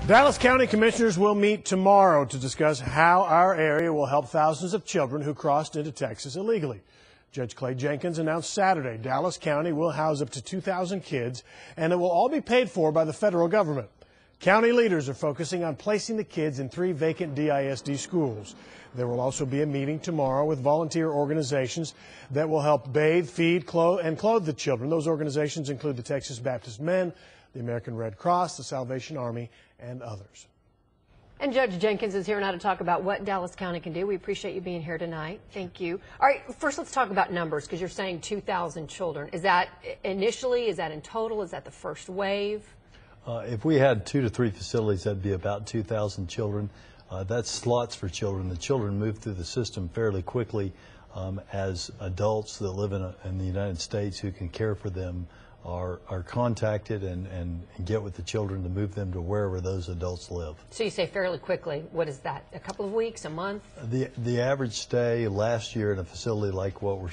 Dallas County Commissioners will meet tomorrow to discuss how our area will help thousands of children who crossed into Texas illegally. Judge Clay Jenkins announced Saturday Dallas County will house up to 2,000 kids, and it will all be paid for by the federal government. County leaders are focusing on placing the kids in 3 vacant DISD schools. There will also be a meeting tomorrow with volunteer organizations that will help bathe, feed, and clothe the children. Those organizations include the Texas Baptist Men, the American Red Cross, the Salvation Army, and others. And Judge Jenkins is here now to talk about what Dallas County can do. We appreciate you being here tonight. Thank you. All right, first let's talk about numbers, because you're saying 2,000 children. Is that initially, is that in total, is that the first wave? If we had 2 to 3 facilities, that'd be about 2,000 children. That's slots for children. The children move through the system fairly quickly as adults that live in the United States who can care for them are contacted and get with the children to move them to wherever those adults live. So you say fairly quickly. What is that, a couple of weeks, a month? The average stay last year in a facility like what we're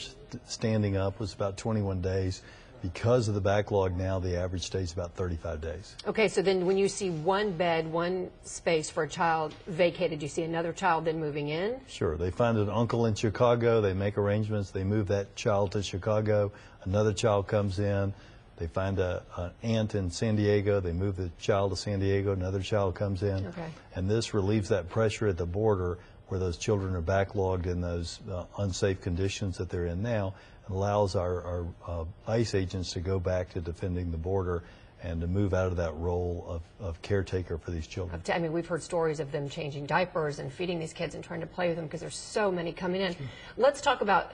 standing up was about 21 days. Because of the backlog now, the average stay is about 35 days. Okay, so then when you see one bed, one space for a child vacated, you see another child then moving in? Sure. They find an uncle in Chicago, they make arrangements, they move that child to Chicago, another child comes in, they find an aunt in San Diego, they move the child to San Diego, another child comes in. Okay. And this relieves that pressure at the border where those children are backlogged in those unsafe conditions that they're in now, and allows our ICE agents to go back to defending the border and to move out of that role of caretaker for these children. I mean, we've heard stories of them changing diapers and feeding these kids and trying to play with them because there's so many coming in. Sure. Let's talk about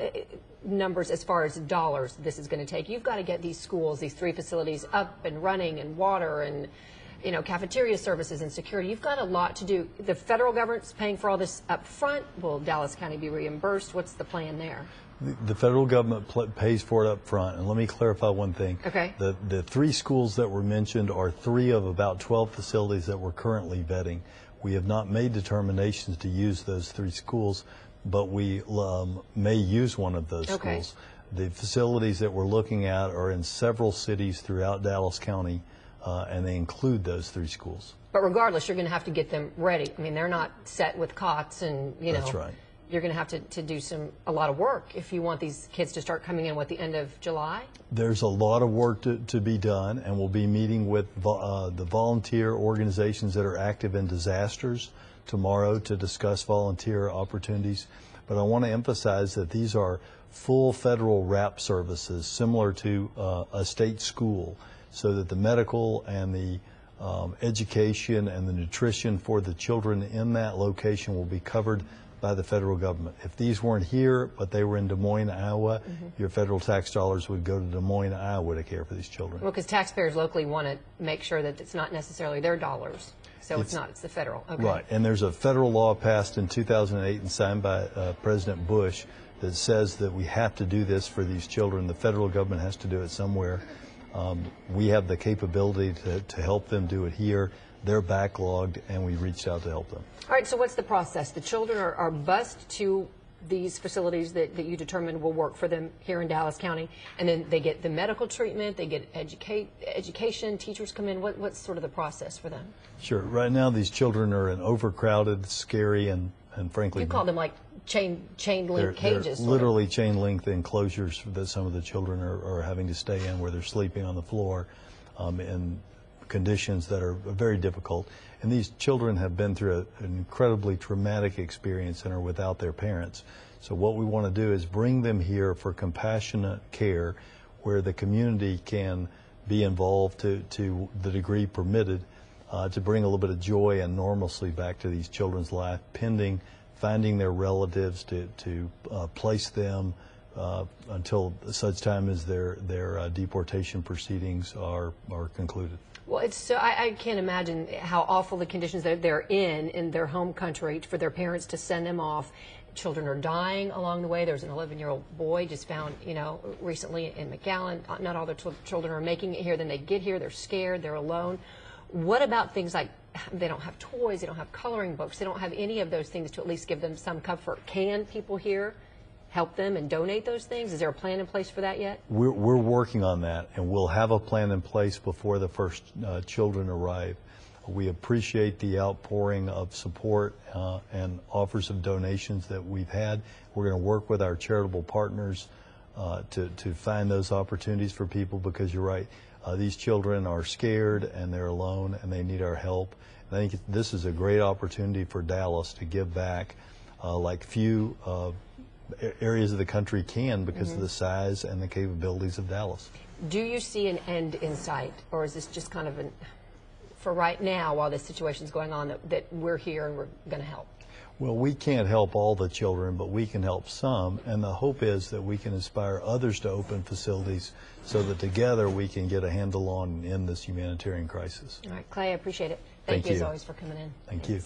numbers as far as dollars this is going to take. You've got to get these schools, these 3 facilities up and running, and water and cafeteria services and security. You've got a lot to do. The federal government's paying for all this up front. Will Dallas County be reimbursed? What's the plan there? The federal government pays for it up front, and let me clarify one thing. Okay. The 3 schools that were mentioned are 3 of about 12 facilities that we're currently vetting. We have not made determinations to use those 3 schools, but we may use one of those schools. The facilities that we're looking at are in several cities throughout Dallas County, and they include those 3 schools. But regardless, you're going to have to get them ready. I mean, they're not set with cots and, That's right. You're going to have to do a lot of work if you want these kids to start coming in, at the end of July? There's a lot of work to be done, and we'll be meeting with the volunteer organizations that are active in disasters tomorrow to discuss volunteer opportunities. But I want to emphasize that these are full federal wrap services similar to a state school, so that the medical and the education and the nutrition for the children in that location will be covered by the federal government. If these weren't here, but they were in Des Moines, Iowa, your federal tax dollars would go to Des Moines, Iowa to care for these children. Well, because taxpayers locally want to make sure that it's not necessarily their dollars. So it's the federal. Okay. Right, and there's a federal law passed in 2008 and signed by President Bush that says that we have to do this for these children. The federal government has to do it somewhere. We have the capability to help them do it here. They're backlogged, and we reached out to help them. All right, so what's the process? The children are bused to these facilities that you determine will work for them here in Dallas County, and then they get the medical treatment, they get education, teachers come in. What's sort of the process for them? Sure. Right now, these children are in overcrowded, scary, and frankly... You call them like chain link cages. They're literally chain link enclosures that some of the children are having to stay in, where they're sleeping on the floor in conditions that are very difficult. And these children have been through an incredibly traumatic experience and are without their parents. So what we want to do is bring them here for compassionate care, where the community can be involved to the degree permitted, to bring a little bit of joy and normalcy back to these children's life, pending finding their relatives to place them until such time as their deportation proceedings are concluded. Well, I can't imagine how awful the conditions that they're in their home country for their parents to send them off. Children are dying along the way. There's an 11-year-old boy just found, recently in McAllen. Not all their children are making it here. Then they get here, they're scared, they're alone. What about things like they don't have toys, they don't have coloring books, they don't have any of those things to at least give them some comfort? Can people here help them and donate those things? Is there a plan in place for that yet? We're working on that, and we'll have a plan in place before the first children arrive. We appreciate the outpouring of support and offers of donations that we've had. We're going to work with our charitable partners to find those opportunities for people, because you're right, these children are scared and they're alone and they need our help. And I think this is a great opportunity for Dallas to give back like few areas of the country can, because of the size and the capabilities of Dallas. Do you see an end in sight, or is this just kind of for right now, while this situation is going on, that we're here and we're going to help? Well, we can't help all the children, but we can help some, and the hope is that we can inspire others to open facilities so that together we can get a handle on and end this humanitarian crisis. All right, Clay, I appreciate it. Thank you as always for coming in. Thanks. You.